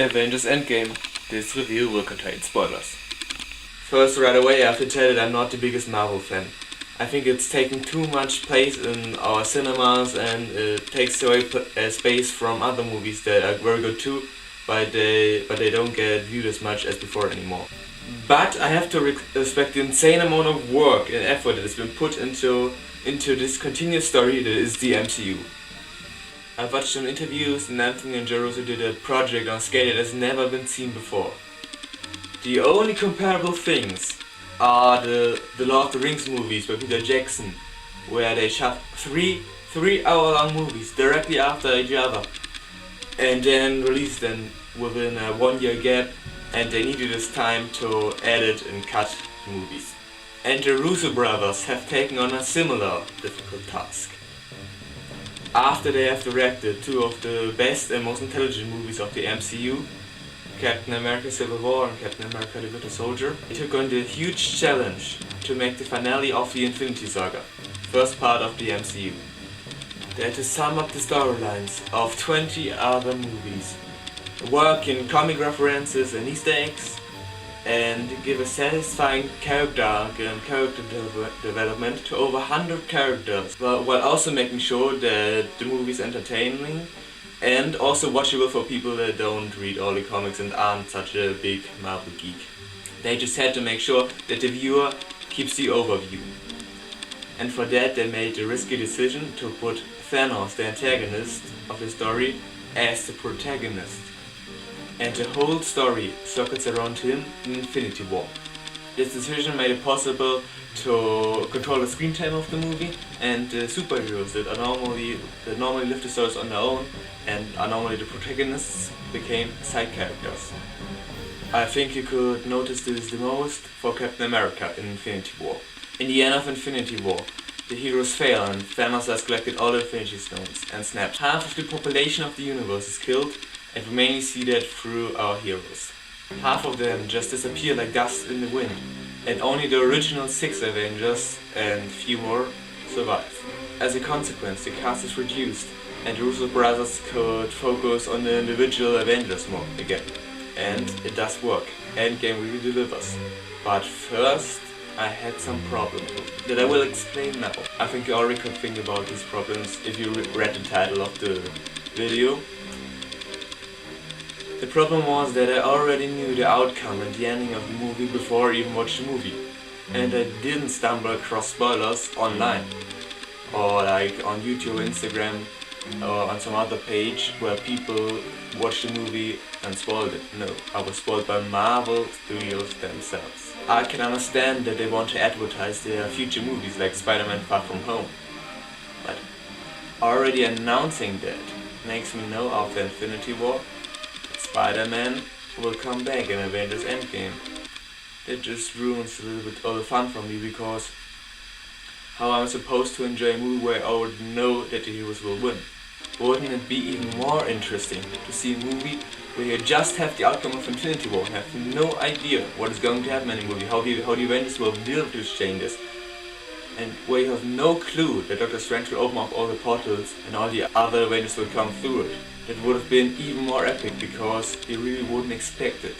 Avengers Engame. This review will contain spoilers. First, right away I have to tell that I'm not the biggest Marvel fan. I think it's taking too much place in our cinemas and it takes away space from other movies that are very good too, but they don't get viewed as much as before anymore. But I have to respect the insane amount of work and effort that has been put into this continuous story that is the MCU. I've watched some interviews and Anthony and Jerusalem did a project on a scale that has never been seen before. The only comparable things are the Lord of the Rings movies by Peter Jackson, where they shot three hour-long movies directly after each other and then released them within a 1 year gap, and they needed this time to edit and cut the movies. And the Russo brothers have taken on a similar difficult task. After they have directed two of the best and most intelligent movies of the MCU, Captain America Civil War and Captain America the Winter Soldier, they took on the huge challenge to make the finale of the Infinity Saga, first part of the MCU. They had to sum up the storylines of 20 other movies, work in comic references and Easter eggs, and give a satisfying character arc and character development to over 100 characters, while also making sure that the movie is entertaining and also watchable for people that don't read all the comics and aren't such a big Marvel geek. They just had to make sure that the viewer keeps the overview. And for that they made the risky decision to put Thanos, the antagonist of the story, as the protagonist. And the whole story circles around him in Infinity War. This decision made it possible to control the screen time of the movie, and the superheroes that normally live the stories on their own and are normally the protagonists became side characters. I think you could notice this the most for Captain America in Infinity War. In the end of Infinity War, the heroes fail and Thanos has collected all the Infinity Stones and snapped. Half of the population of the universe is killed, and we mainly see that through our heroes. Half of them just disappear like dust in the wind, and only the original 6 Avengers and few more survive. As a consequence, the cast is reduced, and the Russo brothers could focus on the individual Avengers more again. And it does work. Endgame really delivers. But first, I had some problems that I will explain now. I think you already could think about these problems if you read the title of the video. The problem was that I already knew the outcome and the ending of the movie before I even watched the movie. And I didn't stumble across spoilers online, or like on YouTube, Instagram, or on some other page where people watched the movie and spoiled it. No, I was spoiled by Marvel Studios themselves. I can understand that they want to advertise their future movies like Spider-Man Far From Home, but already announcing that makes me know after Infinity War Spider-Man will come back in Avengers Engame. That just ruins a little bit all the fun for me, because how am I supposed to enjoy a movie where I already know that the heroes will win? Wouldn't it be even more interesting to see a movie where you just have the outcome of Infinity War and have no idea what is going to happen in the movie, how the Avengers will deal with these changes, and where you have no clue that Doctor Strange will open up all the portals and all the other Avengers will come through it? It would have been even more epic, because you really wouldn't expect it.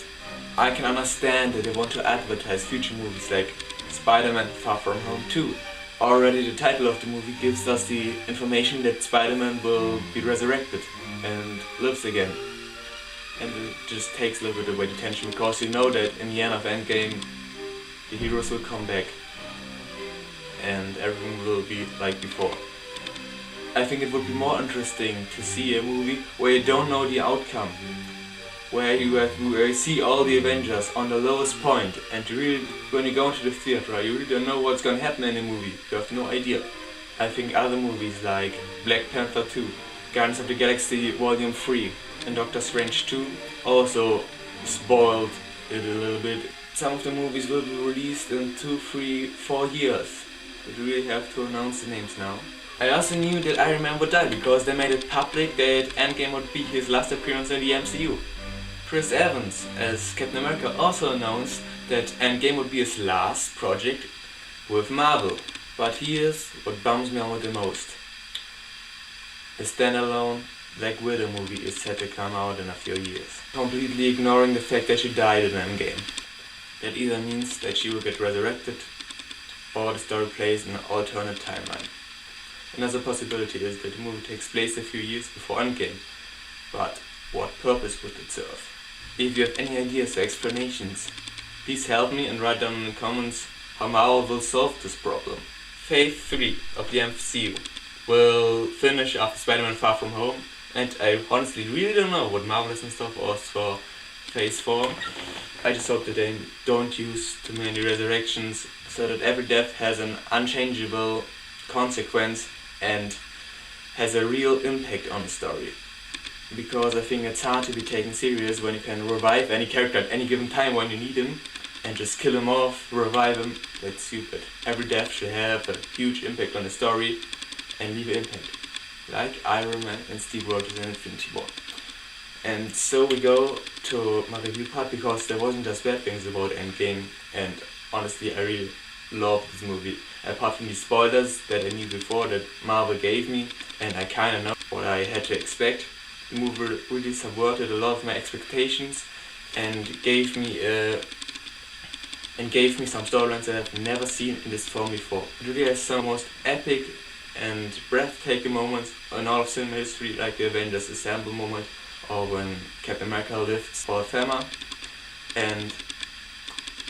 I can understand that they want to advertise future movies like Spider-Man Far From Home 2. Already the title of the movie gives us the information that Spider-Man will be resurrected and lives again. And it just takes a little bit away the tension, because you know that in the end of Endgame the heroes will come back and everything will be like before. I think it would be more interesting to see a movie where you don't know the outcome, where you see all the Avengers on the lowest point, and you really, when you go into the theater, you really don't know what's going to happen in the movie. You have no idea. I think other movies like Black Panther 2, Guardians of the Galaxy Volume 3 and Doctor Strange 2 also spoiled it a little bit. Some of the movies will be released in 2, 3, 4 years. But we really have to announce the names now. I also knew that Iron Man would die, because they made it public that Endgame would be his last appearance in the MCU. Chris Evans as Captain America also announced that Endgame would be his last project with Marvel. But here's what bums me out the most. A standalone Black Widow movie is set to come out in a few years, completely ignoring the fact that she died in Endgame. That either means that she will get resurrected, or the story plays in an alternate timeline. Another possibility is that the movie takes place a few years before Endgame, but what purpose would it serve? If you have any ideas or explanations, please help me and write down in the comments how Marvel will solve this problem. Phase 3 of the MCU will finish after Spider-Man Far From Home, and I honestly really don't know what Marvel is in store for us for Phase 4. I just hope that they don't use too many resurrections, so that every death has an unchangeable consequence and has a real impact on the story. Because I think it's hard to be taken serious when you can revive any character at any given time when you need him, and just kill him off, revive him. That's stupid. Every death should have a huge impact on the story and leave an impact. Like Iron Man and Steve Rogers in Infinity War. And so we go to my review part, because there wasn't just bad things about Endgame, and honestly I really love this movie. Apart from the spoilers that I knew before that Marvel gave me, and I kinda know what I had to expect, the movie really subverted a lot of my expectations and gave me some storylines that I've never seen in this form before. It really has some most epic and breathtaking moments in all of cinema history, like the Avengers Assemble moment, or when Captain America lifts for Thelma, and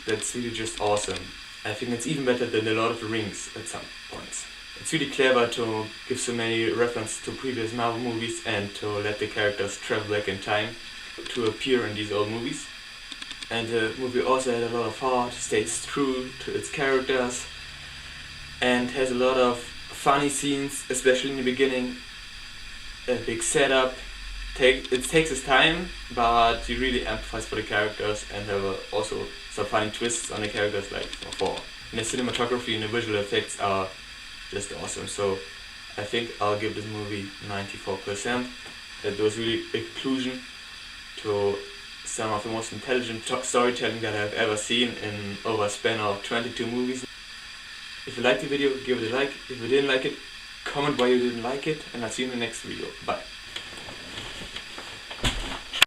that's really just awesome. I think it's even better than The Lord of the Rings at some points. It's really clever to give so many references to previous Marvel movies and to let the characters travel back in time to appear in these old movies. And the movie also had a lot of heart, stays true to its characters, and has a lot of funny scenes, especially in the beginning. A big setup. It takes its time, but you really empathize for the characters and have also some funny twists on the characters, like for and the cinematography and the visual effects are just awesome. So I think I'll give this movie 94%. It was really a conclusion to some of the most intelligent storytelling that I've ever seen in over a span of 22 movies. If you liked the video, give it a like. If you didn't like it, comment why you didn't like it, and I'll see you in the next video. Bye.